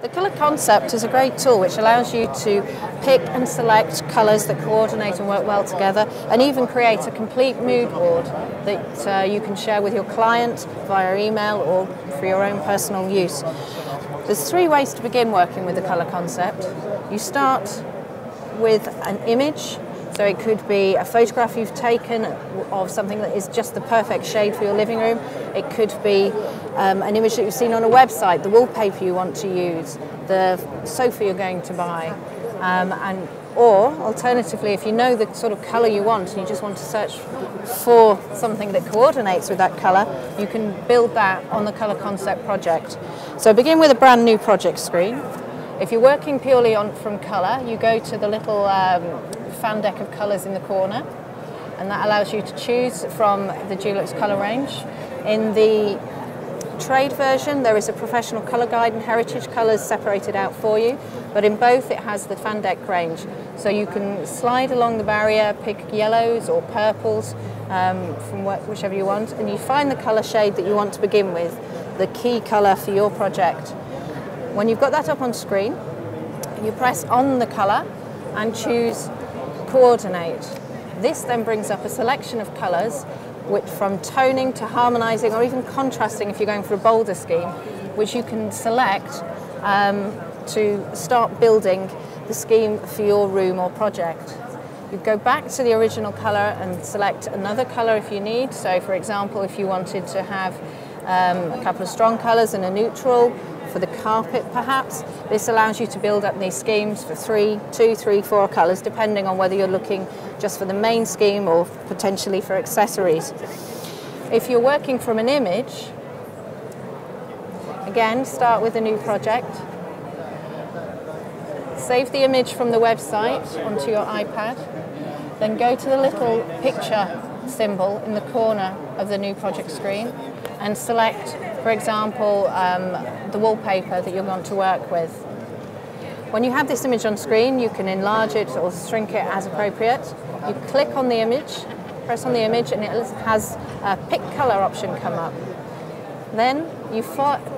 The colour concept is a great tool which allows you to pick and select colours that coordinate and work well together, and even create a complete mood board that you can share with your client via email or for your own personal use. There's three ways to begin working with the colour concept. You start with an image. So it could be a photograph you've taken of something that is just the perfect shade for your living room. It could be an image that you've seen on a website, the wallpaper you want to use, the sofa you're going to buy. Or alternatively, if you know the sort of colour you want and you just want to search for something that coordinates with that colour, you can build that on the colour concept project. So begin with a brand new project screen. If you're working purely from colour, you go to the little fan deck of colours in the corner, and that allows you to choose from the Dulux colour range. In the trade version, there is a professional colour guide and heritage colours separated out for you, but in both it has the fan deck range. So you can slide along the barrier, pick yellows or purples from whichever you want, and you find the colour shade that you want to begin with, the key colour for your project. When you've got that up on screen, you press on the colour and choose Coordinate. This then brings up a selection of colours, which from toning to harmonising or even contrasting if you're going for a bolder scheme, which you can select to start building the scheme for your room or project. You go back to the original colour and select another colour if you need. So for example, if you wanted to have a couple of strong colours and a neutral, for the carpet perhaps, this allows you to build up these schemes for 2, 3, 4 colours, depending on whether you're looking just for the main scheme or potentially for accessories. If you're working from an image, again, start with a new project. Save the image from the website onto your iPad, then go to the little picture symbol in the corner of the new project screen and select, for example, the wallpaper that you want to work with. When you have this image on screen, you can enlarge it or shrink it as appropriate. You click on the image, press on the image, and it has a pick colour option come up. Then,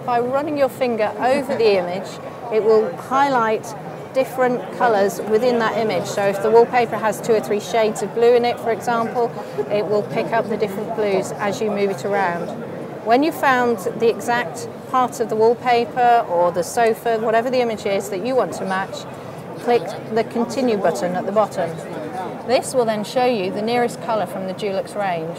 by running your finger over the image, it will highlight different colours within that image. So if the wallpaper has 2 or 3 shades of blue in it, for example, it will pick up the different blues as you move it around. When you found the exact part of the wallpaper or the sofa, whatever the image is that you want to match, click the Continue button at the bottom. This will then show you the nearest colour from the Dulux range.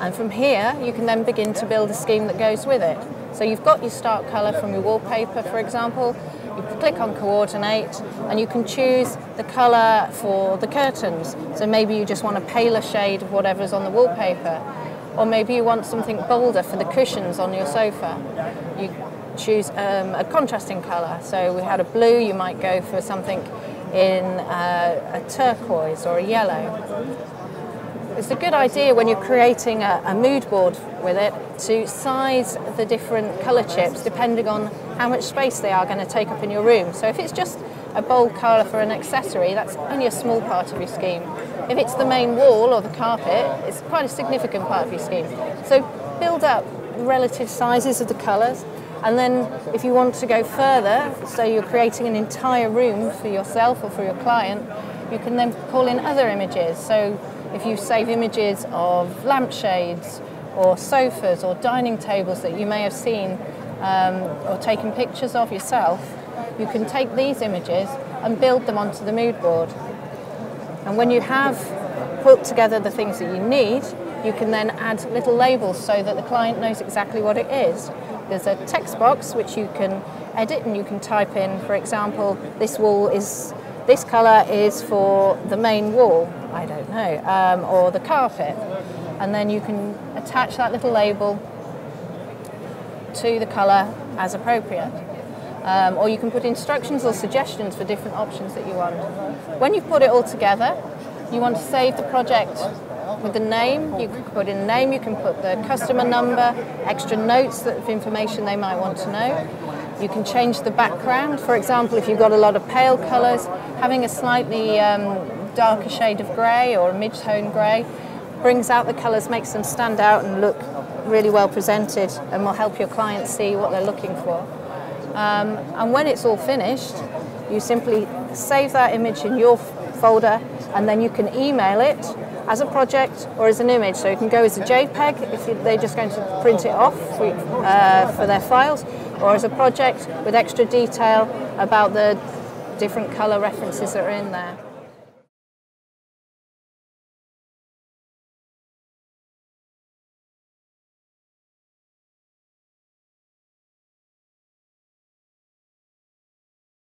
And from here, you can then begin to build a scheme that goes with it. So you've got your start colour from your wallpaper, for example. You click on Coordinate, and you can choose the colour for the curtains. So maybe you just want a paler shade of whatever's on the wallpaper. Or maybe you want something bolder for the cushions on your sofa. You choose a contrasting colour. So we had a blue, you might go for something in a turquoise or a yellow. It's a good idea when you're creating a mood board with it to size the different colour chips depending on how much space they are going to take up in your room. So if it's just a bold colour for an accessory, that's only a small part of your scheme. If it's the main wall or the carpet, it's quite a significant part of your scheme. So build up the relative sizes of the colours, and then if you want to go further, so you're creating an entire room for yourself or for your client, you can then pull in other images. So if you save images of lampshades or sofas or dining tables that you may have seen or taken pictures of yourself, you can take these images and build them onto the mood board. And when you have put together the things that you need, you can then add little labels so that the client knows exactly what it is. There's a text box which you can edit, and you can type in, for example, this colour is for the main wall, I don't know, or the carpet. And then you can attach that little label to the colour as appropriate. Or you can put instructions or suggestions for different options that you want. When you've put it all together, you want to save the project with the name. You can put in the name, you can put the customer number, extra notes of information they might want to know. You can change the background. For example, if you've got a lot of pale colours, having a slightly darker shade of grey or a mid-tone grey brings out the colours, makes them stand out and look really well presented, and will help your clients see what they're looking for. And when it's all finished, you simply save that image in your folder, and then you can email it as a project or as an image. So it can go as a JPEG if they're just going to print it off for their files, or as a project with extra detail about the different colour references that are in there.